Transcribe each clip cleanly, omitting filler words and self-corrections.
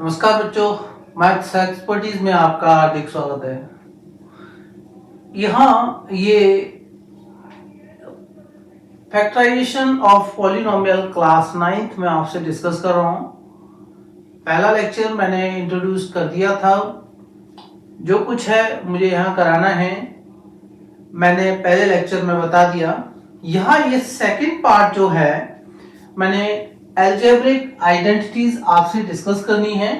नमस्कार बच्चों, maths expertise में आपका हार्दिक स्वागत है। यहाँ ये factorization of polynomial class 9th में आपसे डिस्कस कर रहा हूँ। पहला लेक्चर मैंने इंट्रोड्यूस कर दिया था। जो कुछ है मुझे यहाँ कराना है मैंने पहले लेक्चर में बता दिया। यहाँ ये सेकंड पार्ट जो है मैंने अलजेब्रिक आइडेंटिटीज आपसे डिस्कस करनी है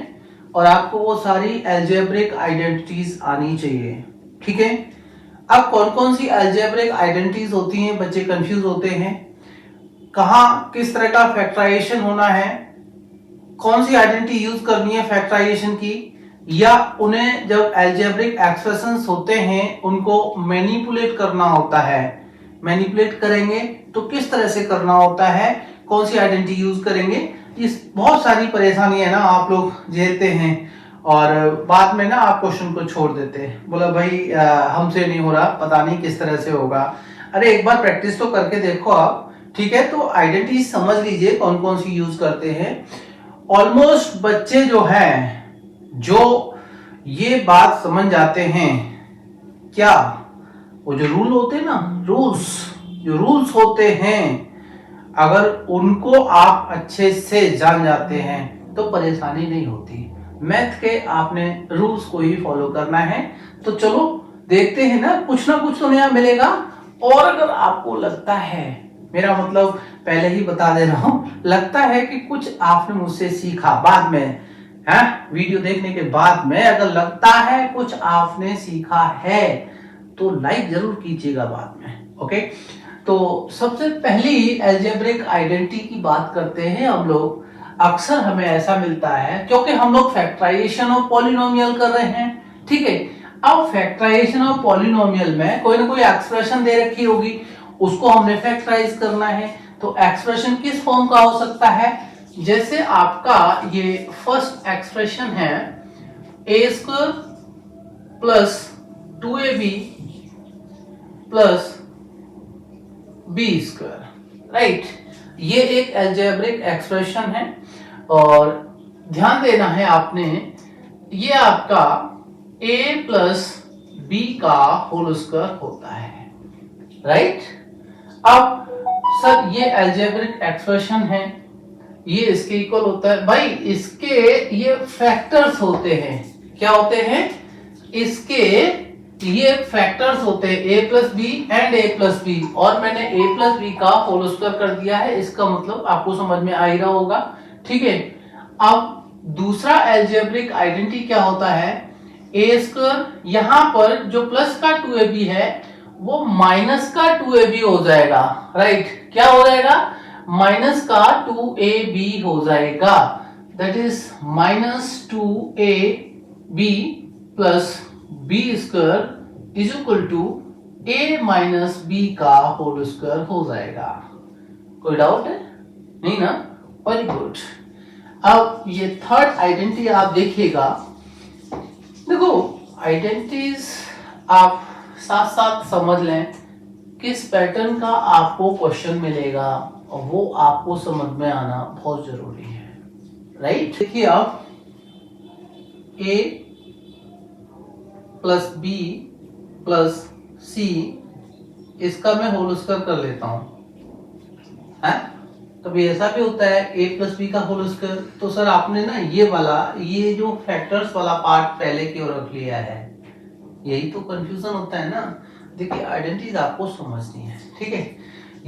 और आपको वो सारी अलजेब्रिक आइडेंटिटीज आनी चाहिए। ठीक है, अब कौन कौन सी अलजेब्रिक आइडेंटिटीज होती हैं, बच्चे कंफ्यूज होते हैं। कहाँ किस तरह का फैक्टराइजेशन होना है, कौन सी आइडेंटिटी यूज करनी है फैक्टराइजेशन की, या उन्हें जब अलजेब्रिक एक्सप्रेशंस होते हैं उनको मैनिपुलेट करना होता है। मैनिपुलेट करेंगे तो किस तरह से करना होता है, कौन सी आइडेंटिटी यूज करेंगे। इस बहुत सारी परेशानी है ना, आप लोग झेलते हैं और बाद में ना आप क्वेश्चन को छोड़ देते हैं, बोला भाई हमसे नहीं हो रहा, पता नहीं किस तरह से होगा। अरे एक बार प्रैक्टिस तो करके देखो आप। ठीक है, तो आइडेंटिटी समझ लीजिए कौन कौन सी यूज करते हैं। ऑलमोस्ट बच्चे जो हैं जो ये बात समझ जाते हैं, क्या वो जो रूल होते हैं ना, जो रूल्स होते हैं, अगर उनको आप अच्छे से जान जाते हैं तो परेशानी नहीं होती। मैथ के आपने रूल्स को ही फॉलो करना है। तो चलो देखते हैं ना कुछ तो नया मिलेगा। और अगर आपको लगता है, मेरा मतलब पहले ही बता दे रहा हूं, लगता है कि कुछ आपने मुझसे सीखा बाद में, है वीडियो देखने के बाद में अगर लगता है कुछ आपने सीखा है तो लाइक जरूर कीजिएगा बाद में। ओके, तो सबसे पहली अलजेब्रिक आइडेंटिटी की बात करते हैं हम लोग। अक्सर हमें ऐसा मिलता है क्योंकि हम लोग फैक्टराइजेशन ऑफ पॉलिनोमियल कर रहे हैं। ठीक है, अब फैक्टराइजेशन ऑफ पॉलिनोमियल में कोई ना कोई एक्सप्रेशन दे रखी होगी, उसको हमने फैक्टराइज करना है। तो एक्सप्रेशन किस फॉर्म का हो सकता है, जैसे आपका ये फर्स्ट एक्सप्रेशन है A square plus 2ab plus B square, right. ये एक अलजेब्रिक एक्सप्रेशन है और ध्यान देना है आपने, ये आपका a प्लस बी का होल स्क्वायर होता है, राइट। अब सर ये अलजेब्रिक एक्सप्रेशन है, ये इसके इक्वल होता है। भाई इसके ये फैक्टर्स होते हैं, क्या होते हैं, इसके ये फैक्टर्स होते हैं a plus b and a plus B, और मैंने a प्लस बी का होल स्क्वायर कर दिया है। इसका मतलब आपको समझ में आ ही रहा होगा। ठीक है, अब दूसरा अलजेब्रिक आइडेंटिटी क्या होता है, a स्क्वायर, यहां पर जो प्लस का 2ab है वो माइनस का 2ab हो जाएगा, राइट। क्या हो जाएगा, माइनस का 2ab हो जाएगा, that is minus 2ab plus B square is equal to a minus B का होल स्क्वायर हो जाएगा। कोई डाउट है नहीं ना, वेरी गुड। अब ये थर्ड आइडेंटिटी आप देखिएगा। देखो आइडेंटिटीज आप साथ साथ समझ लें, किस पैटर्न का आपको क्वेश्चन मिलेगा और वो आपको समझ में आना बहुत जरूरी है, राइट। देखिए आप a प्लस बी प्लस सी, इसका मैं होल स्क्वायर कर लेता हूं, है। कभी ऐसा भी होता है a प्लस बी का होल स्क्वायर, तो सर आपने ना ये वाला, ये जो फैक्टर्स वाला पार्ट पहले की ओर रख लिया है, यही तो कंफ्यूजन होता है ना। देखिए आइडेंटिटीज आपको समझनी है, ठीक है।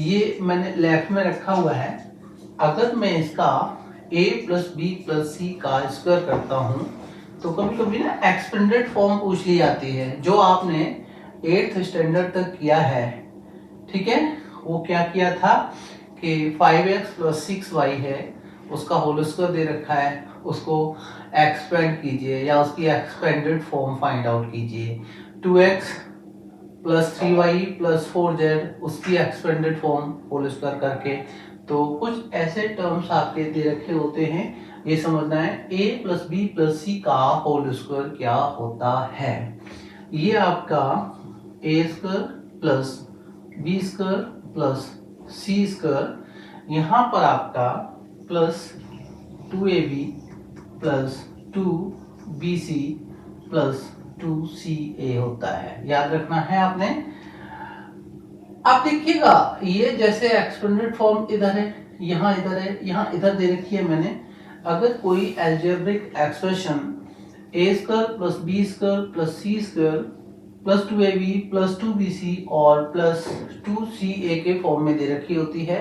ये मैंने लेफ्ट में रखा हुआ है, अगर मैं इसका a प्लस बी प्लस सी का स्क्वायर करता हूं तो कभी कभी ना एक्सपेंडेड फॉर्म पूछ ली जाती है, जो आपने 8th स्टैंडर्ड तक किया है। ठीक है, वो क्या किया था कि 5x प्लस 6y है, उसका होल स्क्वायर दे रखा है, उसको एक्सपेंड कीजिए या उसकी एक्सपेंडेड फॉर्म फाइंड आउट कीजिए। 2x plus 3y plus 4z, उसकी एक्सपेंडेड फॉर्म होल स्क्वायर करके। तो कुछ ऐसे टर्म्स आपके दे रखे होते हैं, ये समझना है a प्लस बी प्लस सी का होल स्क्वायर क्या होता है। ये आपका a square plus B square plus C square, यहाँ पर आपका plus 2ab plus 2bc plus 2ca होता है। याद रखना है आपने। आप देखिएगा ये जैसे एक्सपेंडेड फॉर्म इधर है, यहाँ इधर है, यहाँ इधर दे रखी है मैंने। अगर कोई algebraic expression a square plus b square plus c square plus 2ab plus 2bc और प्लस 2ca के फॉर्म में दे रखी होती है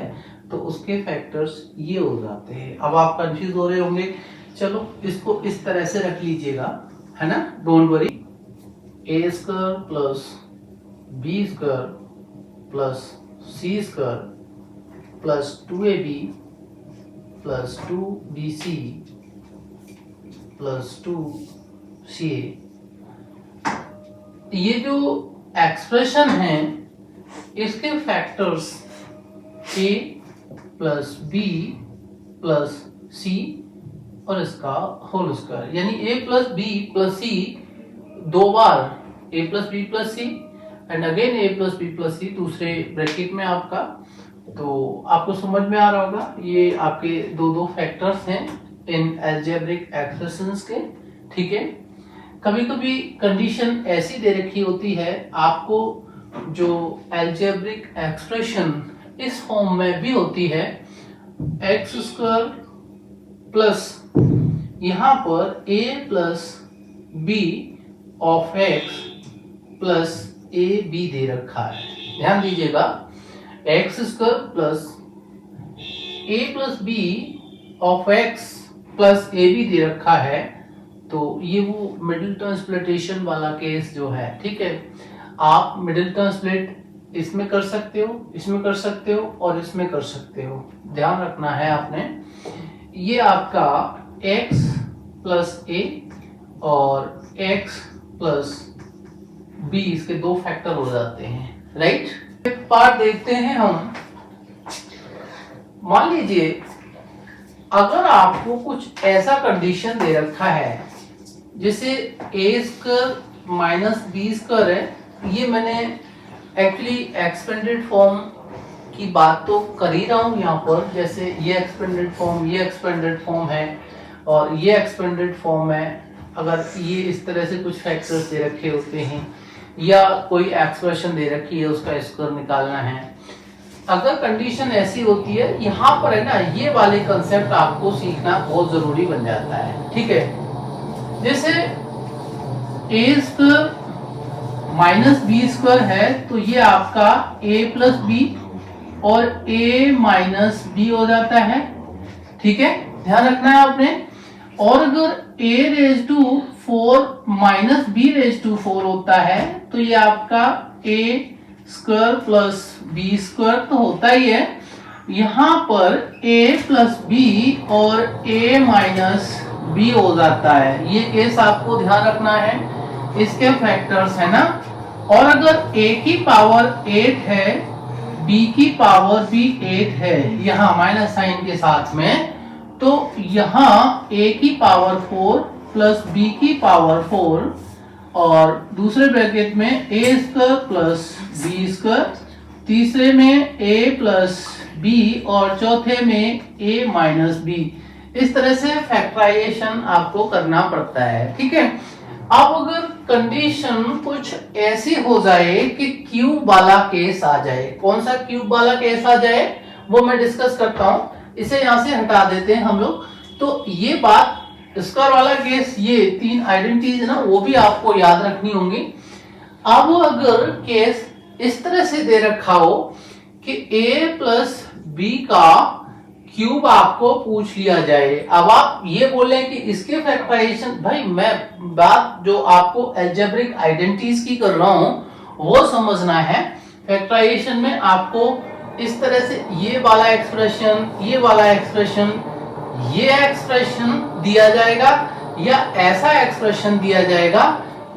तो उसके फैक्टर्स ये हो जाते हैं। अब आप कंफ्यूज हो रहे होंगे, चलो इसको इस तरह से रख लीजिएगा, है ना, don't worry. a square plus b square plus c square plus 2ab plus 2bc plus 2ca। ये जो एक्सप्रेशन है इसके factors a plus b plus c और इसका होल स्क्वायर, यानी a plus b plus c दो बार a plus b plus c and again a plus b plus c दूसरे bracket में आपका। तो आपको समझ में आ रहा होगा ये आपके दो फैक्टर्स हैं इन अलजेब्रिक एक्सप्रेशंस के, ठीक है। कभी कभी कंडीशन ऐसी दे रखी होती है आपको, जो अलजेब्रिक एक्सप्रेशन इस फॉर्म में भी होती है एक्स स्क्वायर प्लस यहाँ पर a plus b of x plus A B दे रखा है। ध्यान दीजिएगा, X square plus a plus B of x plus A B दे रखा है। तो ये वो मिडिलटन स्प्लिटेशन वाला केस जो है, ठीक है। आप मिडिलटन स्प्लिट इसमें कर सकते हो, इसमें कर सकते हो और इसमें कर सकते हो। ध्यान रखना है आपने। ये आपका x प्लस a और x प्लस b इसके दो फैक्टर हो जाते हैं, राइट। एक पार्ट देखते हैं हम। मान लीजिए अगर आपको कुछ ऐसा कंडीशन दे रखा है जैसे a square minus b square है। ये मैंने एक्चुअली एक्सपेंडेड फॉर्म की बात तो कर ही रहा हूं यहाँ पर, जैसे ये एक्सपेंडेड फॉर्म, ये एक्सपेंडेड फॉर्म है और ये एक्सपेंडेड फॉर्म है। अगर ये इस तरह से कुछ फैक्टर्स दे रखे होते हैं या कोई एक्सप्रेशन दे रखी है उसका स्क्वायर निकालना है, अगर कंडीशन ऐसी होती है, यहाँ पर है ना, ये वाले कंसेप्ट आपको सीखना बहुत जरूरी बन जाता है, ठीक है। जैसे a square minus b square है तो ये आपका a प्लस बी और a माइनस बी हो जाता है, ठीक है। ध्यान रखना है आपने। और अगर a raise to 4 minus b raise to 4 होता है तो ये आपका a square plus B square तो होता ही है। यहाँ पर a प्लस बी और a माइनस बी हो जाता है। ये केस आपको ध्यान रखना है, इसके फैक्टर्स है ना। और अगर a की पावर 8 है, b की पावर भी 8 है यहाँ माइनस साइन के साथ में, तो यहाँ a की पावर 4 प्लस b की पावर 4 और दूसरे ब्रैकेट में a square plus b square, तीसरे में a प्लस b और चौथे में a माइनस b। इस तरह से फैक्टराइजेशन आपको करना पड़ता है, ठीक है। अब अगर कंडीशन कुछ ऐसी हो जाए कि क्यूब वाला केस आ जाए, कौन सा क्यूब वाला केस आ जाए वो मैं डिस्कस करता हूं। इसे यहां से हटा देते हैं हम लोग। तो ये बात स्क्वायर वाला केस, ये तीन आइडेंटिटीज है ना, वो भी आपको याद रखनी होंगी। अब अगर केस इस तरह से दे रखा हो कि a प्लस बी का क्यूब आपको पूछ लिया जाए, अब आप ये बोले कि इसके फैक्टराइजेशन, भाई मैं बात जो आपको अलजेब्रिक आइडेंटिटीज की कर रहा हूं वो समझना है। फैक्टराइजेशन में आपको इस तरह से ये वाला एक्सप्रेशन, ये वाला एक्सप्रेशन, ये एक्सप्रेशन दिया जाएगा या ऐसा एक्सप्रेशन दिया जाएगा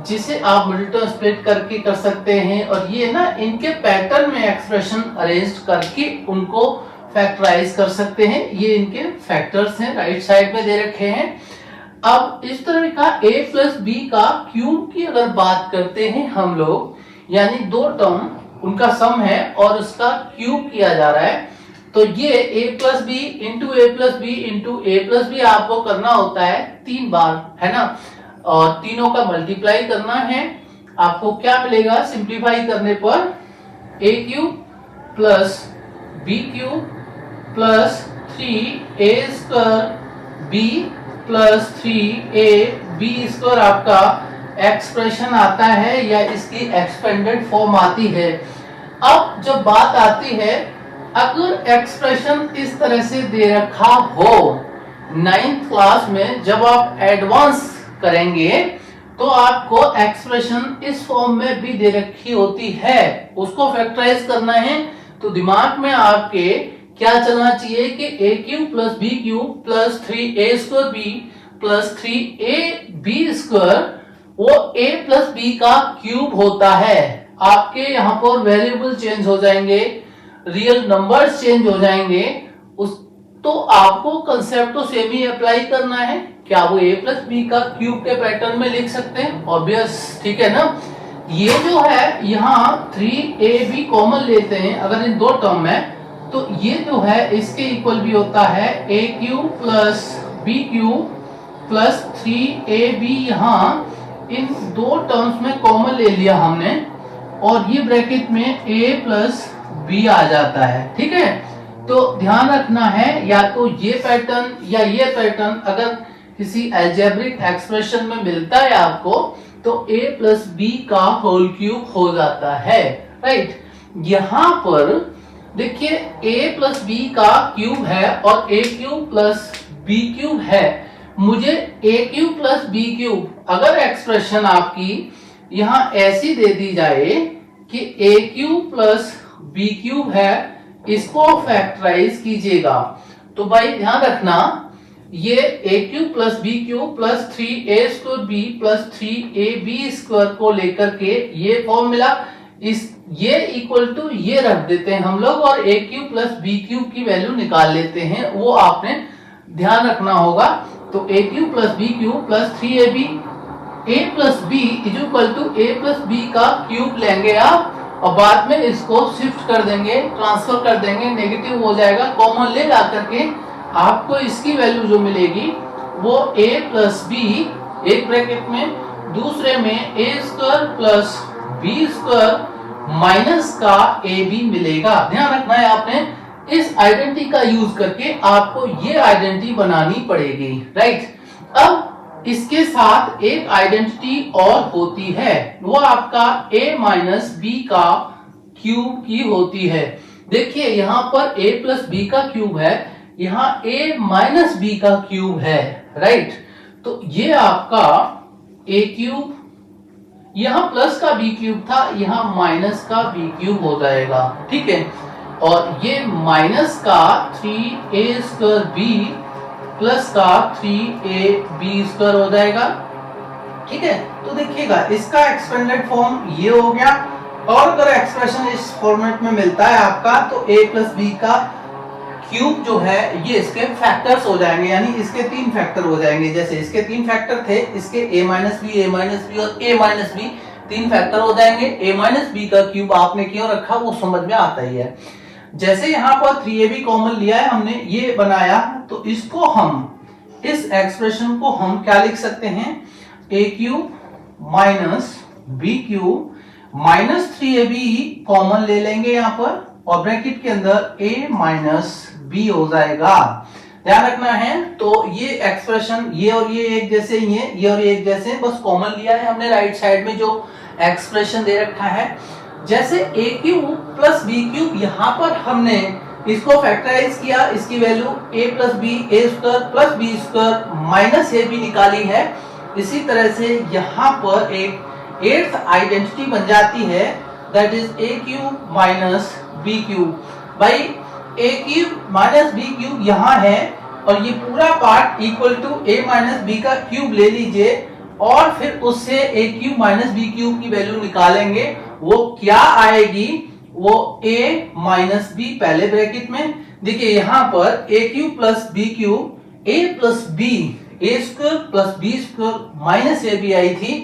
जिसे आप मिडिलटन स्प्लिट करके कर सकते हैं। और ये ना इनके पैटर्न में एक्सप्रेशन अरेंज करके उनको फैक्टराइज कर सकते हैं। ये इनके फैक्टर्स हैं, राइट साइड में दे रखे हैं। अब इस तरह का a प्लस बी का क्यूब की अगर बात करते हैं हम लोग, यानी दो टर्म उनका सम है और उसका क्यूब किया जा रहा है, तो ये a plus B into A plus B into A plus b आपको करना होता है 3 बार, है ना, और तीनों का मल्टीप्लाई करना है। आपको क्या मिलेगा सिंप्लीफाई करने पर, A cube plus B cube plus 3a square B plus 3a B square आपका एक्सप्रेशन आता है या इसकी एक्सपेंडेड फॉर्म आती है। अब जब बात आती है, अगर एक्सप्रेशन इस तरह से दे रखा हो 9th क्लास में, जब आप एडवांस करेंगे तो आपको एक्सप्रेशन इस फॉर्म में भी दे रखी होती है, उसको फैक्टराइज करना है। तो दिमाग में आपके क्या चलना चाहिए कि A cube plus B cube plus 3a square B plus 3a B square वो a प्लस बी का क्यूब होता है। आपके यहाँ पर वेरिएबल चेंज हो जाएंगे, रियल नंबर्स चेंज हो जाएंगे, उस तो आपको कंसेप्ट तो सेम ही अप्लाई करना है। क्या वो a प्लस बी का क्यूब के पैटर्न में लिख सकते हैं? ऑब्वियस, ठीक है ना। ये जो है यहाँ 3ab कॉमन लेते हैं अगर इन दो टर्म में, तो ये जो है इसके इक्वल भी होता है a cube plus B cube plus 3ab। यहाँ इन दो टर्म्स में कॉमन ले लिया हमने और ये ब्रैकेट में a प्लस बी आ जाता है, ठीक है। तो ध्यान रखना है, या तो ये पैटर्न या ये पैटर्न अगर किसी अलजेब्रिक एक्सप्रेशन में मिलता है आपको, तो a प्लस बी का होल क्यूब हो जाता है, राइट। यहाँ पर देखिए a प्लस बी का क्यूब है और a cube plus B cube है। मुझे a cube plus B cube, अगर एक्सप्रेशन आपकी यहाँ ऐसी दे दी जाए कि a cube plus B cube है, इसको फैक्टराइज कीजिएगा, तो भाई ध्यान रखना ये a cube plus B cube plus 3a square B plus 3ab square को लेकर के ये फॉर्म मिला, इस ये इक्वल टू ये रख देते हैं हम लोग और a cube plus B cube की वैल्यू निकाल लेते हैं, वो आपने ध्यान रखना होगा। तो a cube plus B cube plus 3ab, a plus B is equal to a plus B का क्यूब लेंगे आप और बाद में इसको शिफ्ट कर देंगे, ट्रांसफर कर देंगे, नेगेटिव हो जाएगा, कॉमन ले ला करके आपको इसकी वैल्यू जो मिलेगी वो a प्लस बी एक ब्रैकेट में, दूसरे में a square plus B square minus का ab मिलेगा। ध्यान रखना है आपने, इस आइडेंटिटी का यूज करके आपको ये आइडेंटिटी बनानी पड़ेगी, राइट। अब इसके साथ एक आइडेंटिटी और होती है, वो आपका a माइनस बी का क्यूब की होती है। देखिए यहाँ पर a प्लस बी का क्यूब है, यहाँ a माइनस बी का क्यूब है, राइट। तो ये आपका a क्यूब, यहाँ प्लस का बी क्यूब था, यहाँ माइनस का बी क्यूब हो जाएगा, ठीक है। और ये माइनस का 3a स्क्वायर बी प्लस का 3ab स्क्वायर हो जाएगा, ठीक है। तो देखिएगा इसका एक्सपेंडेड फॉर्म ये हो गया, और अगर एक्सप्रेशन इस फॉर्मेट में मिलता है आपका तो a प्लस बी का क्यूब जो है ये इसके फैक्टर्स हो जाएंगे, यानी इसके 3 फैक्टर हो जाएंगे। जैसे इसके 3 फैक्टर थे, इसके a माइनस बी और a माइनस बी 3 फैक्टर हो जाएंगे। a माइनस बी का क्यूब आपने क्यों रखा वो समझ में आता ही है। जैसे यहाँ पर 3ab कॉमन लिया है हमने, ये बनाया, तो इसको हम, इस एक्सप्रेशन को हम क्या लिख सकते हैं, a cube minus B cube minus 3ab common ले लेंगे यहाँ पर और ब्रैकेट के अंदर a माइनस बी हो जाएगा। ध्यान रखना है, तो ये एक्सप्रेशन ये और ये एक जैसे ही है, ये और ये एक जैसे हैं, बस कॉमन लिया है हमने राइट साइड में जो एक्सप्रेशन दे रखा है। जैसे a cube plus B cube, यहाँ पर हमने इसको फैक्टराइज किया, इसकी value a plus B a square plus B square minus a b निकाली है। इसी तरह से यहाँ पर एक 8th आइडेंटिटी बन जाती है, that is a cube minus B cube. भाई a cube minus B cube यहाँ है और ये पूरा part equal to a minus B का क्यूब ले लीजिए और फिर उससे a cube minus B cube की वैल्यू निकालेंगे। वो क्या आएगी, वो a माइनस बी पहले ब्रैकेट में, देखिए यहाँ पर a cube plus B cube, a plus B a square plus B square minus a B आई थी।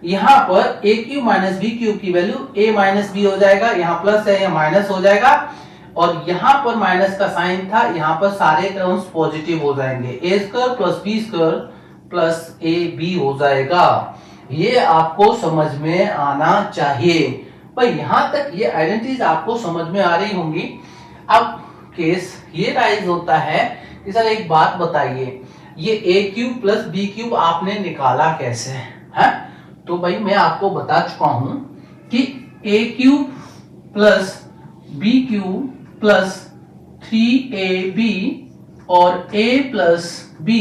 यहाँ पर a cube minus B cube की वैल्यू a माइनस बी हो जाएगा, यहाँ प्लस है यहाँ माइनस हो जाएगा। और यहाँ पर माइनस का साइन था, यहाँ पर सारे टर्म्स पॉजिटिव हो जाएंगे, A square plus B square plus A B हो जाएगा। ये आपको समझ में आना चाहिए भाई। यहां तक ये आइडेंटिटीज आपको समझ में आ रही होंगी। अब केस ये राइज होता है कि सर एक बात बताइए, ये A cube plus B cube आपने निकाला कैसे है? तो भाई मैं आपको बता चुका हूं कि A cube plus B cube plus 3ab और a plus B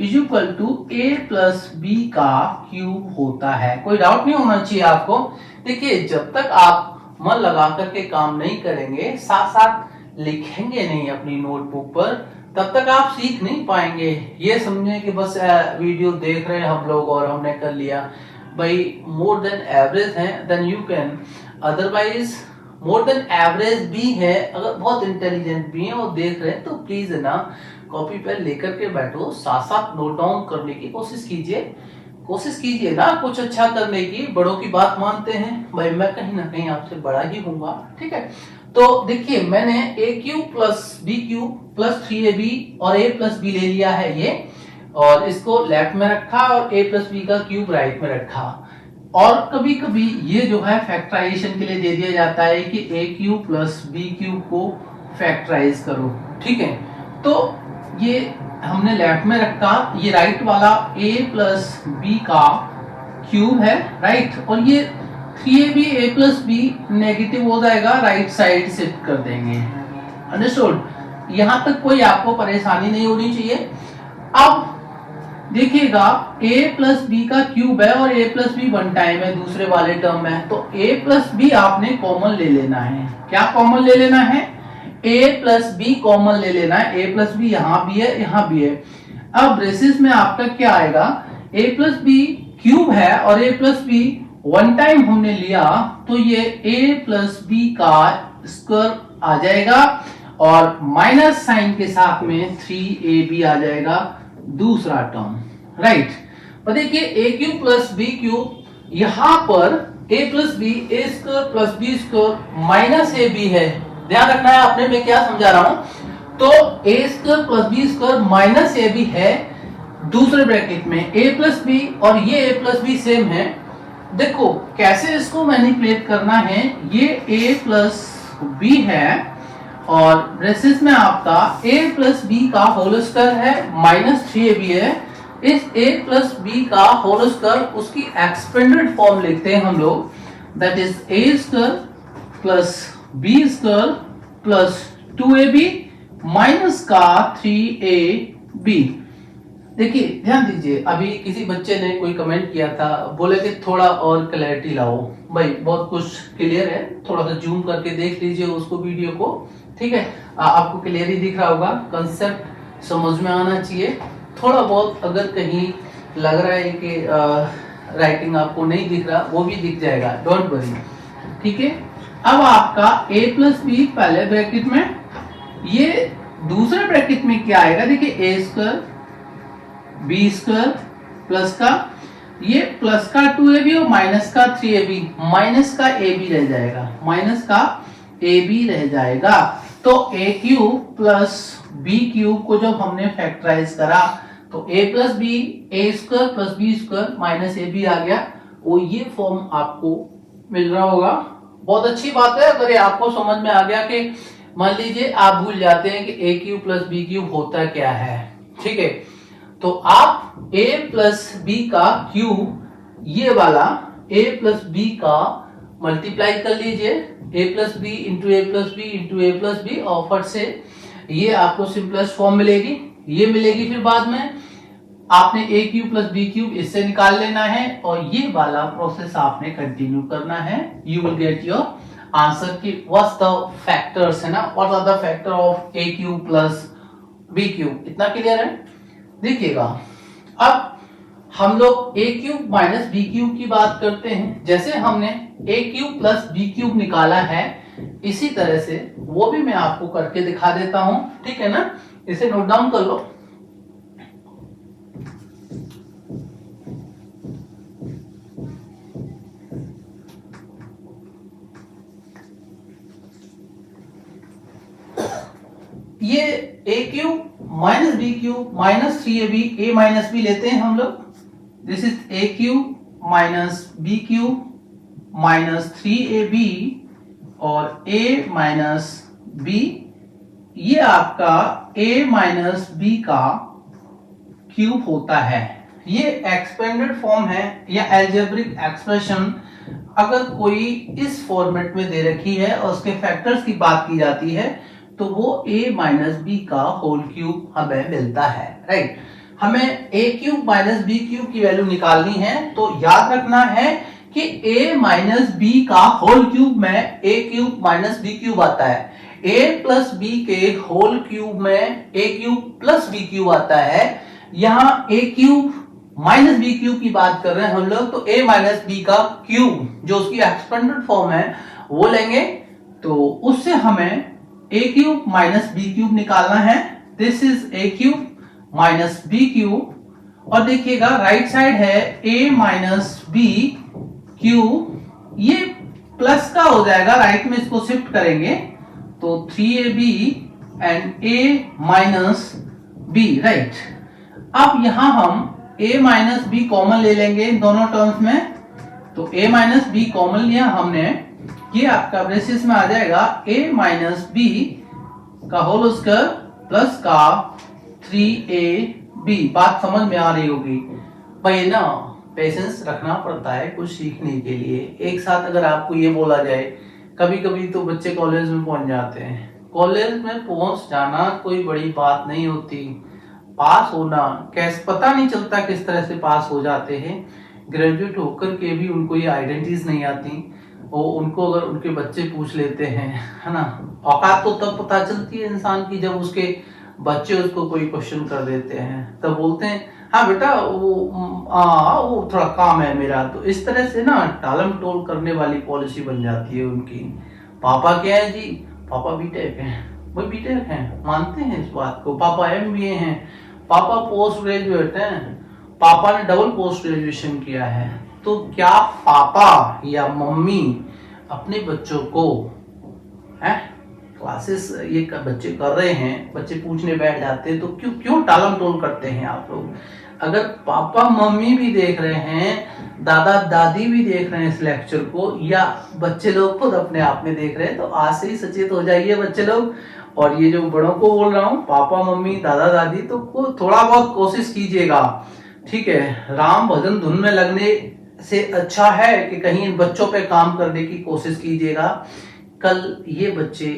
is equal to A plus B का क्यूब होता है। कोई डाउट नहीं होना चाहिए आपको। देखिए जब तक आप मन लगा करके काम नहीं करेंगे, साथ साथ लिखेंगे नहीं अपनी नोटबुक पर, तब तक आप सीख नहीं पाएंगे। ये समझे कि बस वीडियो देख रहे हैं हम लोग और हमने कर लिया, भाई मोर देन एवरेज है then you can, otherwise more than average भी है, अगर बहुत इंटेलिजेंट भी है और देख रहे हैं तो प्लीज है ना कॉपी पेन लेकर के बैठो, साथ साथ नोट डाउन करने की कोशिश कीजिए ना कुछ अच्छा करने की। बड़ों की बात मानते हैं भाई, मैं कहीं ना कहीं आपसे बड़ा ही हूँगा, ठीक है। तो देखिए मैंने A cube plus B cube plus 3ab और a प्लस बी ले लिया है ये, और इसको लेफ्ट में रखा और a प्लस बी का क्यूब राइट में रखा। और कभी कभी ये जो है फैक्टराइजेशन के लिए दे दिया जाता है कि A cube plus B cube को फैक्टराइज करो, ठीक है। तो ये हमने लेफ्ट में रखा, ये राइट वाला a प्लस बी का क्यूब है, राइट, और ये 3ab a plus B negative हो जाएगा, राइट साइड शिफ्ट कर देंगे, अंडरस्टूड। यहां तक कोई आपको परेशानी नहीं होनी चाहिए। अब देखिएगा a प्लस बी का क्यूब है और a plus B one time है दूसरे वाले टर्म में, तो a प्लस बी आपने कॉमन ले लेना है। क्या कॉमन ले लेना है? a प्लस बी कॉमन ले लेना है। a प्लस बी यहां भी है, यहां भी है। अब ब्रेसिस में आपका क्या आएगा? a प्लस बी क्यूब है और a plus B one time हमने लिया, तो ये a प्लस बी का स्क्वायर आ जाएगा और माइनस साइन के साथ में 3ab आ जाएगा दूसरा टर्म, राइट। और देखिए A cube plus B cube, यहां पर a plus B A square plus B square minus A B है, ध्यान रखना है आपने, मैं क्या समझा रहा हूं। तो A square plus B square minus A B है दूसरे ब्रैकेट में, a प्लस बी और ये a प्लस बी सेम है। देखो कैसे इसको मैनिपुलेट करना है, ये a प्लस बी है और ब्रेसिस में आपका a प्लस बी का होल स्क्वायर है माइनस 3ab है। इस a प्लस बी का होल स्क्वायर उसकी एक्सपेंडेड फॉर्म लिखते हैं हम लोग, that is a square plus B square plus 2ab minus का 3ab। देखिए ध्यान दीजिए, अभी किसी बच्चे ने कोई कमेंट किया था, बोले कि थोड़ा और क्लैरिटी लाओ। भाई बहुत कुछ क्लियर है, थोड़ा सा जूम करके देख लीजिए उसको, वीडियो को, ठीक है। आपको क्लियरली दिख रहा होगा, कंसेप्ट समझ में आना चाहिए। थोड़ा बहुत अगर कहीं लग रहा है कि राइटिंग आपको नहीं दिख रहा, वो भी दिख जाएगा, डोंट वरी, ठीक है। अब आपका a प्लस बी पहले ब्रैकेट में, ये दूसरे ब्रैकेट में क्या आएगा? देखिए a square B square plus का ये प्लस का 2ab और माइनस का 3ab, माइनस का ab रह जाएगा, माइनस का ab रह जाएगा। तो a cube plus b cube को जब हमने फैक्टराइज करा तो a plus B A square plus B square minus ab आ गया, वो ये फॉर्म आपको मिल रहा होगा। बहुत अच्छी बात है अगर ये आपको समझ में आ गया कि मान लीजिए आप भूल जाते हैं कि a cube plus B cube होता क्या है, ठीक है। तो आप a प्लस बी का क्यूब, ये वाला a प्लस बी का मल्टीप्लाई कर लीजिए, a plus B into A plus B into A plus B, और फट से ये आपको सिंपलेस्ट फॉर्म मिलेगी, ये मिलेगी। फिर बाद में आपने a cube plus B cube इससे निकाल लेना है और ये वाला प्रोसेस आपने कंटिन्यू करना है। You will get your answer की व्हाट्स द फैक्टर्स है ना, what are the factor of a cube plus B cube. इतना क्लियर है? देखिएगा अब हम लोग a cube minus B cube की बात करते हैं। जैसे हमने a cube plus B cube निकाला है, इसी तरह से वो भी मैं आपको करके दिखा देता हूं, ठीक है ना। इसे नोट डाउन कर लो। ये A cube minus B cube minus 3ab, A minus B लेते हैं हम लोग, this is A cube minus B cube minus 3ab और a माइनस बी, ये आपका a माइनस बी का क्यूब होता है। ये एक्सपेंडेड फॉर्म है या अलजेब्रिक एक्सप्रेशन अगर कोई इस फॉर्मेट में दे रखी है और उसके फैक्टर्स की बात की जाती है तो वो a माइनस बी का होल क्यूब हमें मिलता है, राइट। हमें a cube minus B cube की वैल्यू निकालनी है तो याद रखना है कि a माइनस बी का होल क्यूब में a cube minus B cube आता है, a प्लस b के होल क्यूब में a cube plus b cube आता है। यहाँ a cube minus B cube की बात कर रहे हैं हम लोग, तो a माइनस बी का क्यूब जो उसकी एक्सपेंडेड फॉर्म है वो लेंगे, तो उससे हमें a cube minus B cube निकालना है। This is a cube minus B cube और देखिएगा राइट साइड है a माइनस बी क्यूब, ये प्लस का हो जाएगा, राइट में इसको शिफ्ट करेंगे तो 3ab and a minus B, right. अब यहां हम a माइनस बी कॉमन ले लेंगे इन दोनों टर्म्स में, तो a माइनस बी कॉमन लिया हमने, ये आपका ब्रेसिस में आ जाएगा a माइनस बी का होल स्क्वायर प्लस का 3ab। बात समझ में आ रही होगी भाई ना, पेशेंस रखना पड़ता है कुछ सीखने के लिए। एक साथ अगर आपको ये बोला जाए, कभी कभी तो बच्चे कॉलेज में पहुंच जाते हैं, कॉलेज में पहुंच जाना कोई बड़ी बात नहीं होती, पास होना कैसे पता नहीं चलता किस तरह से पास हो जाते हैं। ग्रेजुएट होकर के भी उनको ये आइडेंटिटीज नहीं आती, और उनको अगर उनके बच्चे पूछ लेते हैं, है ना, औकात तो तब पता चलती है इंसान की जब उसके बच्चे उसको कोई क्वेश्चन कर देते हैं, तब बोलते हैं हाँ बेटा वो थोड़ा काम है मेरा। तो इस तरह से ना टालम टोल करने वाली पॉलिसी बन जाती है उनकी। पापा क्या है जी, पापा बीटेक हैं, वो बीटेक हैं, मानते हैं इस बात को, पापा एमबीए हैं, पापा पोस्ट ग्रेजुएट हैं, पापा ने डबल पोस्ट ग्रेजुएशन किया है। तो क्या पापा या मम्मी अपने बच्चों को है क्लासेस ये बच्चे कर रहे हैं, बच्चे पूछने बैठ जाते हैं, तो क्यों टालम टोल करते हैं आप लोग। अगर पापा मम्मी भी देख रहे हैं, दादा दादी भी देख रहे हैं इस लेक्चर को, या बच्चे लोग खुद अपने आप में देख रहे हैं, तो आज से ही सचेत हो जाइए बच्चे लोग। और ये जो बड़ों को बोल रहा हूँ, पापा मम्मी दादा दादी, तो थोड़ा बहुत कोशिश कीजिएगा, ठीक है। राम भजन धुन में लगने से अच्छा है कि कहीं इन बच्चों पे काम करने की कोशिश कीजिएगा। कल ये बच्चे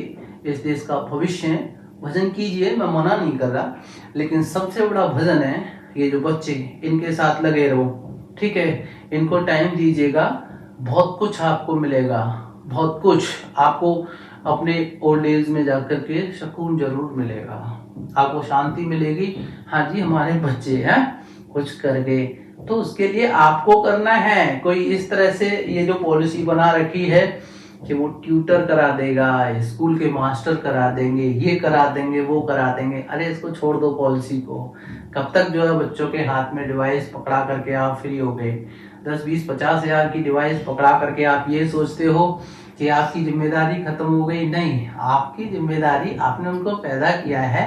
इस देश का भविष्य है, भजन कीजिए, मैं मना नहीं कर रहा, लेकिन सबसे बड़ा भजन है ये जो बच्चे, इनके साथ लगे रहो, ठीक है, इनको टाइम दीजिएगा, बहुत कुछ आपको मिलेगा, बहुत कुछ आपको अपने ओल्ड एज में जाकर के सुकून जरूर मिलेगा, आपको शांति मिलेगी। हाँ जी हमारे बच्चे हैं कुछ कर गए, तो उसके लिए आपको करना है। कोई इस तरह से ये जो पॉलिसी बना रखी है कि वो ट्यूटर करा देगा, स्कूल के मास्टर करा देंगे, ये करा देंगे, वो करा देंगे, अरे इसको छोड़ दो पॉलिसी को। कब तक जो है बच्चों के हाथ में डिवाइस पकड़ा करके आप फ्री हो गए, 10 20 50 हजार की डिवाइस पकड़ा करके आप ये सोचते हो कि आपकी जिम्मेदारी खत्म हो गई। नहीं, आपकी जिम्मेदारी, आपने उनको पैदा किया है,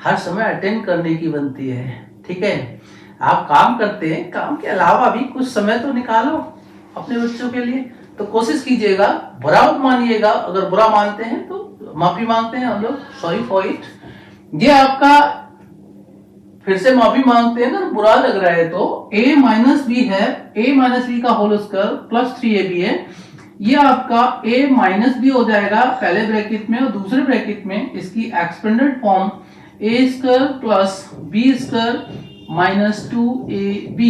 हर समय अटेंड करने की बनती है, ठीक है। आप काम करते हैं, काम के अलावा भी कुछ समय तो निकालो अपने बच्चों के लिए। तो कोशिश कीजिएगा, बुरा मत मानिएगा, अगर बुरा मानते हैं तो माफी मांगते हैं हम लोग, सॉरी फॉर इट। ये आपका फिर से माफी मांगते हैं अगर बुरा लग रहा है तो। a माइनस बी है, a माइनस बी का होल स्क्वायर प्लस 3ab है, ये आपका a माइनस बी हो जाएगा पहले ब्रैकेट में, और दूसरे ब्रैकेट में इसकी expanded form a square plus b square minus 2ab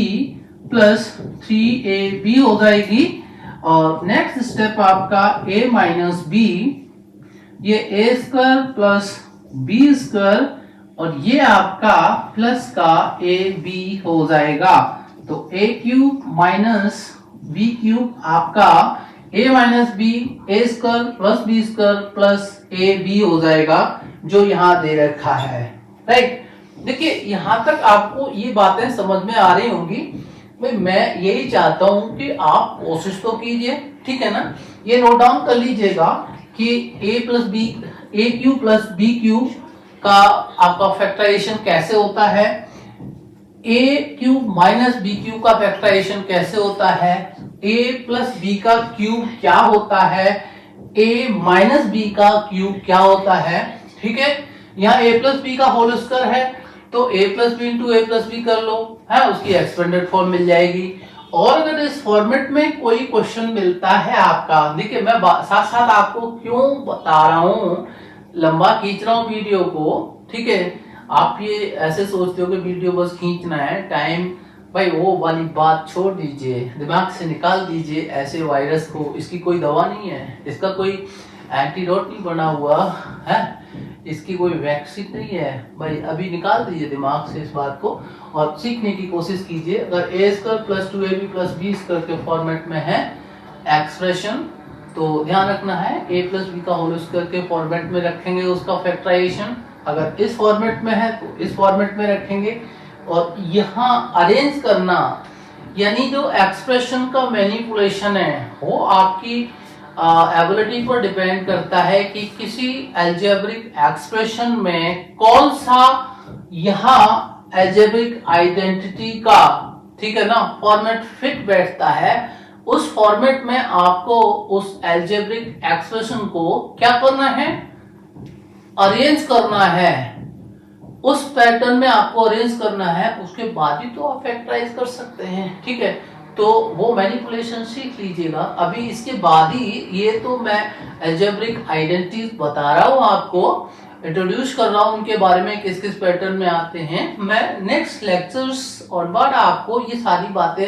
plus 3ab हो जाएगी। और नेक्स्ट स्टेप आपका a माइनस बी, ये a square plus b square, और ये आपका प्लस का ab हो जाएगा। तो a cube minus b cube आपका a minus B, a square plus b square plus ab हो जाएगा, जो यहाँ दे रखा है, राइट। देखिए यहाँ तक आपको ये बातें समझ में आ रही होंगी। भाई मैं यही चाहता हूं कि आप कोशिश तो कीजिए, ठीक है ना। ये नोट डाउन कर लीजिएगा कि a plus B, a cube plus b cube का आपका फैक्टराइजेशन कैसे होता है, A cube minus B cube का फैक्टराइजेशन कैसे होता है, ए प्लस बी का क्यूब क्या होता है, ए माइनस बी का क्यूब क्या होता है। ठीक है, यहाँ ए प्लस बी का होल स्क्वायर है तो A plus B into A plus B कर लो, है उसकी एक्सपेंडेड फॉर्म मिल जाएगी। और अगर इस फॉर्मेट में कोई क्वेश्चन मिलता है आपका, देखिए मैं साथ साथ आपको क्यों बता रहा हूँ, लंबा खींच रहा हूँ वीडियो को, ठीक है। आप ये ऐसे सोचते हो कि वीडियो बस खींचना है, टाइम भाई वो वाली बात छोड़ दीजिए, दिमाग से निकाल दीजिए। ऐसे वायरस को, इसकी कोई दवा नहीं है, इसका कोई एंटीडोट नहीं बना हुआ है, इसकी कोई वैक्सीन नहीं है भाई। अभी निकाल दीजिए दिमाग से इस बात को और सीखने की कोशिश कीजिए। अगर A square plus 2ab plus B square के फॉर्मेट में है एक्सप्रेशन तो ध्यान रखना है ए प्लस बी का होल स्क्वायर के फॉर्मेट में रखेंगे उसका फैक्टराइजेशन। अगर इस फॉर्मेट में है तो इस फॉर्मेट में रखेंगे। और यहाँ अरेंज करना यानी जो एक्सप्रेशन का मैनिपुलेशन है वो आपकी एबिलिटी पर डिपेंड करता है कि किसी एल्जेब्रिक एक्सप्रेशन में कौन सा यहाँ एल्जेब्रिक आइडेंटिटी का, ठीक है ना, फॉर्मेट फिट बैठता है। उस फॉर्मेट में आपको उस एल्जेब्रिक एक्सप्रेशन को क्या करना है, अरेंज करना है, उस पैटर्न में आपको अरेंज करना है, उसके बाद ही तो आप फैक्टराइज कर सकते हैं। ठीक है, तो वो मैनिपुलेशन सीख लीजिएगा। अभी इसके बाद ही ये तो मैं एल्जेब्रिक आइडेंटिटीज बता रहा हूँ, आपको इंट्रोड्यूस कर रहा हूँ उनके बारे में, किस किस पैटर्न में आते हैं। मैं नेक्स्ट लेक्चर्स और बाद आपको ये सारी बातें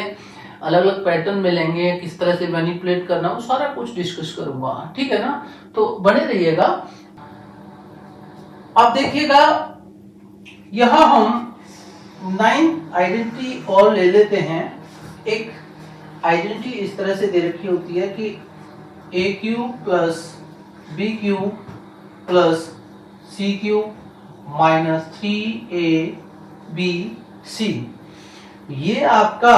अलग अलग पैटर्न मिलेंगे, किस तरह से मैनिपुलेट करना, वो सारा कुछ डिस्कस करूंगा। ठीक है ना, तो बने रहिएगा। अब देखिएगा यहां हम 9 आइडेंटिटी और ले लेते हैं। एक आइडेंटिटी इस तरह से दे रखी होती है कि A cube plus B cube plus C cube minus 3ab C, ये आपका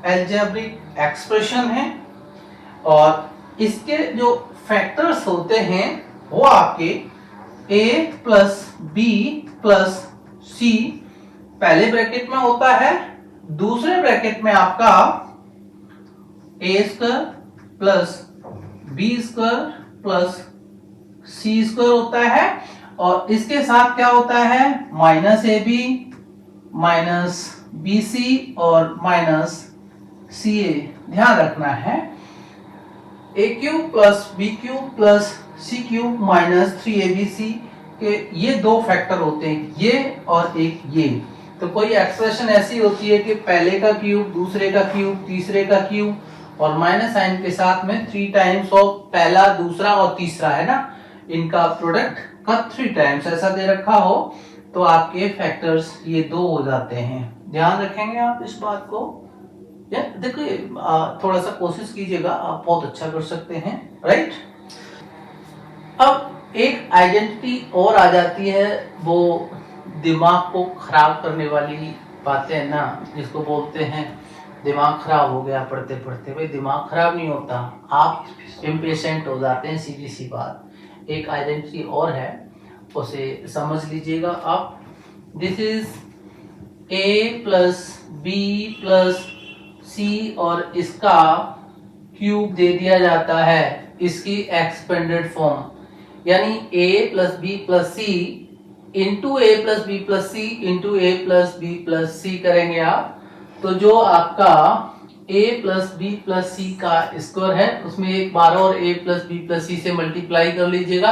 एल्जेब्रिक एक्सप्रेशन है। और इसके जो फैक्टर्स होते हैं वो आपके a plus B plus C पहले ब्रैकेट में होता है, दूसरे ब्रैकेट में आपका A square plus B square plus C square होता है। और इसके साथ क्या होता है, minus A B minus B C और माइनस सी ए। ध्यान रखना है A cube plus B cube plus C cube minus 3abc के ये दो फैक्टर होते हैं, ये और एक ये। तो कोई एक्सप्रेशन ऐसी होती है कि पहले का क्यूब, दूसरे का क्यूब, तीसरे का क्यूब और माइनस साइन के साथ में 3 टाइम्स ऑफ पहला, दूसरा और तीसरा, है ना, इनका प्रोडक्ट का 3 टाइम्स ऐसा दे रखा हो तो आपके फैक्टर्स ये दो हो जाते हैं। ध्यान रखेंगे आप इस बात को। देखिए थोड़ा सा कोशिश कीजिएगा, आप बहुत अच्छा कर सकते हैं, राइट। अब एक आइडेंटिटी और आ जाती है, वो दिमाग को खराब करने वाली बातें हैं ना, जिसको बोलते हैं दिमाग खराब हो गया पढ़ते पढ़ते। भाई दिमाग खराब नहीं होता, आप इम्पेशेंट हो जाते हैं, सीधी सी बात। एक आइडेंटिटी और है, उसे समझ लीजिएगा आप। This is A plus B plus C और इसका क्यूब दे दिया जाता है, इसकी एक्सपेंडेड फॉर्म, यानी a plus B plus C into A plus B plus C into A plus B plus C करेंगे आप। तो जो आपका a प्लस बी प्लस सी का स्क्वायर है उसमें एक बार और a plus B plus C से मल्टीप्लाई कर लीजिएगा।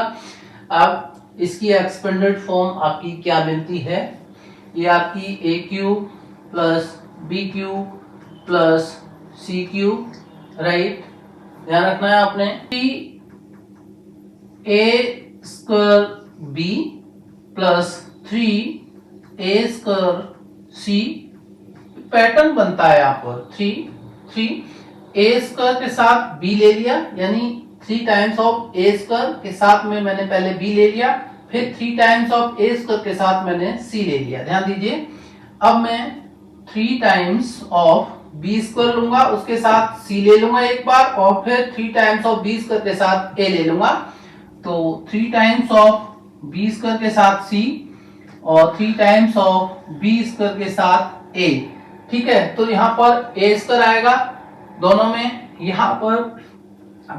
अब इसकी एक्सपेंडेड फॉर्म आपकी क्या मिलती है, ये आपकी a cube plus B cube plus C cube, right. ध्यान रखना है आपने, a square b plus 3a स्क्वायर c पैटर्न बनता है यहाँ पर 3 a स्क्वायर के साथ b ले लिया, यानी 3 टाइम्स ऑफ a स्क्वायर के साथ में मैंने पहले b ले लिया, फिर 3 टाइम्स ऑफ a स्क्वायर के साथ मैंने c ले लिया। ध्यान दीजिए, अब मैं 3 टाइम्स ऑफ b स्क्वायर लूंगा, उसके साथ c ले लूंगा एक बार, और फिर 3 टाइम्स ऑफ b स्क्वायर के साथ a ले लूंगा। तो 3 टाइम्स ऑफ b स्क्वायर के साथ c और 3 टाइम्स ऑफ बी स्क्वायर के साथ ए। ठीक है, तो यहाँ पर ए स्क्वायर आएगा दोनों में, यहाँ पर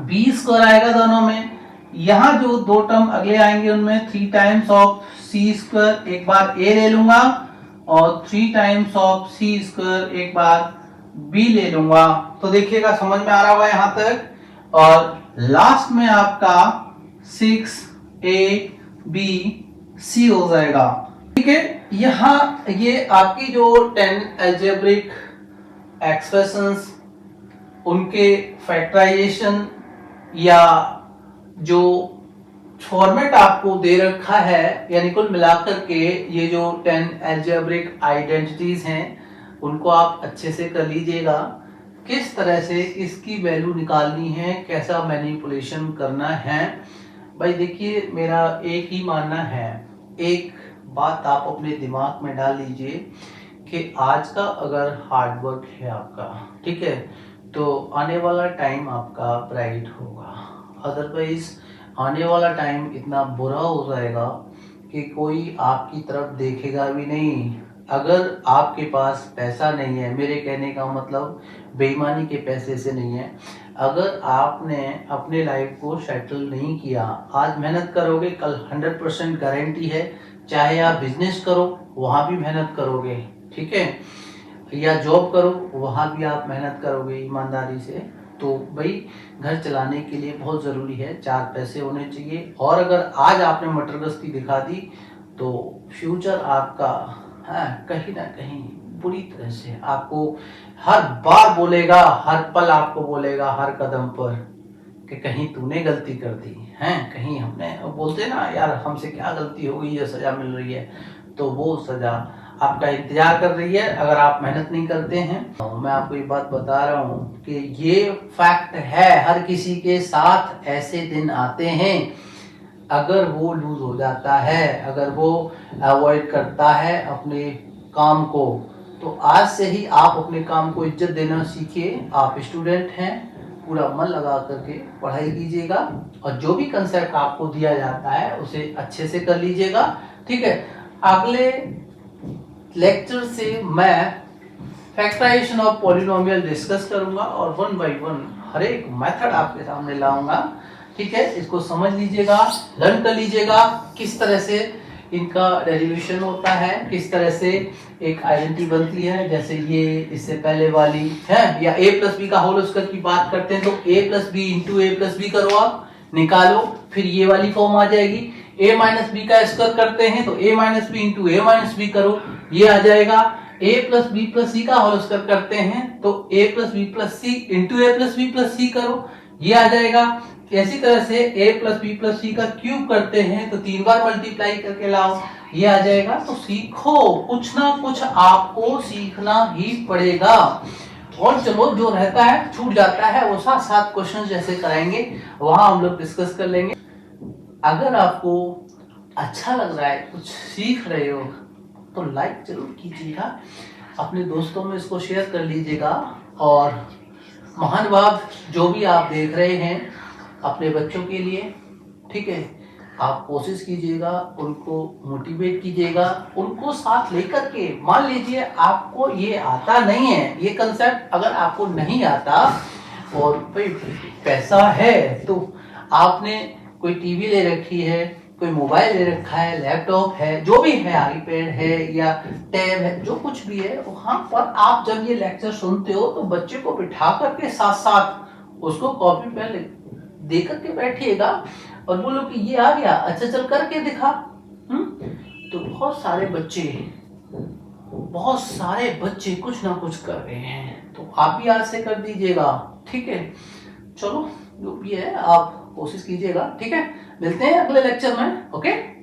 बी स्क्वायर आएगा दोनों में। यहाँ जो दो टर्म अगले आएंगे उनमें 3 टाइम्स ऑफ सी स्क्वायर, एक बार ए ले लूंगा, और 3 टाइम्स ऑफ सी स्क्वायर एक बार बी ले लूंगा। तो देखिएगा समझ में आ रहा होगा यहाँ तक। और लास्ट में आपका 6 ए बी सी हो जाएगा। ठीक है, यहाँ ये आपकी जो 10 अलजेब्रिक एक्सप्रेशंस, उनके फैक्टराइजेशन या जो फॉर्मेट आपको दे रखा है, यानी कुल मिलाकर के ये जो 10 अलजेब्रिक आइडेंटिटीज हैं उनको आप अच्छे से कर लीजिएगा। किस तरह से इसकी वैल्यू निकालनी है, कैसा मैनिपुलेशन करना है। भाई देखिए, मेरा एक ही मानना है, एक बात आप अपने दिमाग में डाल लीजिए कि आज का अगर हार्डवर्क है आपका, ठीक है, तो आने वाला टाइम आपका ब्राइट होगा। अदरवाइज आने वाला टाइम इतना बुरा हो जाएगा कि कोई आपकी तरफ देखेगा भी नहीं। अगर आपके पास पैसा नहीं है, मेरे कहने का मतलब बेईमानी के पैसे से नहीं है, अगर आपने अपने लाइफ को सेटल नहीं किया, आज मेहनत करोगे, कल 100% गारंटी है, चाहे आप बिजनेस करो वहां भी मेहनत करोगे, ठीक है, या जॉब करो वहां भी आप मेहनत करोगे ईमानदारी से। तो भाई घर चलाने के लिए बहुत ज़रूरी है 4 पैसे होने चाहिए। और अगर आज आपने मटरगश्ती दिखा दी तो फ्यूचर आपका कहीं ना कहीं बुरी तरह से आपको हर बार बोलेगा, हर पल आपको बोलेगा, हर कदम पर कि कहीं तूने गलती कर दी है, कहीं हमने, बोलते ना यार हमसे क्या गलती हो गई, ये सजा मिल रही है, तो वो सजा आपका इंतजार कर रही है अगर आप मेहनत नहीं करते हैं। तो मैं आपको ये बात बता रहा हूँ कि ये फैक्ट है, हर किसी के साथ ऐसे दिन आते हैं। अगर वो लूज हो जाता है, अगर वो अवॉइड करता है अपने काम को, तो आज से ही आप अपने काम को इज्जत देना सीखिए। आप स्टूडेंट हैं, पूरा मन लगा करके पढ़ाई कीजिएगा और जो भी कंसेप्ट आपको दिया जाता है उसे अच्छे से कर लीजिएगा। ठीक है, अगले लेक्चर से मैं फैक्टराइजेशन ऑफ पॉलिनोमियल डिस्कस करूंगा और 1 बाय 1 हर एक मेथड आपके सामने लाऊंगा। ठीक है, इसको समझ लीजिएगा, लर्न कर लीजिएगा किस तरह से इनका डेरिवेशन होता है, किस तरह से एक आइडेंटिटी बनती है। जैसे ये इससे पहले वाली है, या a प्लस बी का होल स्क्वायर की बात करते हैं तो a plus B into A plus B करो, आप निकालो, फिर ये वाली फॉर्म आ जाएगी। a माइनस बी का स्क्वायर करते हैं तो a minus B into A minus B करो, ये आ जाएगा। a प्लस बी प्लस सी का होल स्क्वायर करते हैं तो a plus B plus C into A plus B plus C करो, ये आ जाएगा। इसी तरह से a प्लस बी प्लस सी का क्यूब करते हैं तो 3 बार मल्टीप्लाई करके लाओ, ये आ जाएगा। तो सीखो, कुछ ना कुछ आपको सीखना ही पड़ेगा। और चलो जो रहता है छूट जाता है वो साथ साथ क्वेश्चन जैसे कराएंगे वहां हम लोग डिस्कस कर लेंगे। अगर आपको अच्छा लग रहा है, कुछ सीख रहे हो तो लाइक जरूर कीजिएगा, अपने दोस्तों में इसको शेयर कर लीजिएगा। और महान भाव जो भी आप देख रहे हैं अपने बच्चों के लिए, ठीक है, आप कोशिश कीजिएगा, उनको मोटिवेट कीजिएगा, उनको साथ लेकर के। मान लीजिए आपको ये आता नहीं है, ये कंसेप्ट अगर आपको नहीं आता और भाई पैसा है तो आपने कोई टीवी ले रखी है, कोई मोबाइल ले रखा है, लैपटॉप है, जो भी है, आईपैड है या टैब है, जो कुछ भी है, वहां पर आप जब ये लेक्चर सुनते हो तो बच्चे को बिठा करके साथ साथ उसको कॉपी पेन दे करके बैठिएगा और बोलो कि ये आ गया, अच्छा चल करके दिखा। तो बहुत सारे बच्चे कुछ ना कुछ कर रहे हैं, तो आप भी आज से कर दीजिएगा। ठीक है, चलो जो भी है आप कोशिश कीजिएगा। ठीक है, मिलते हैं अगले लेक्चर में। ओके।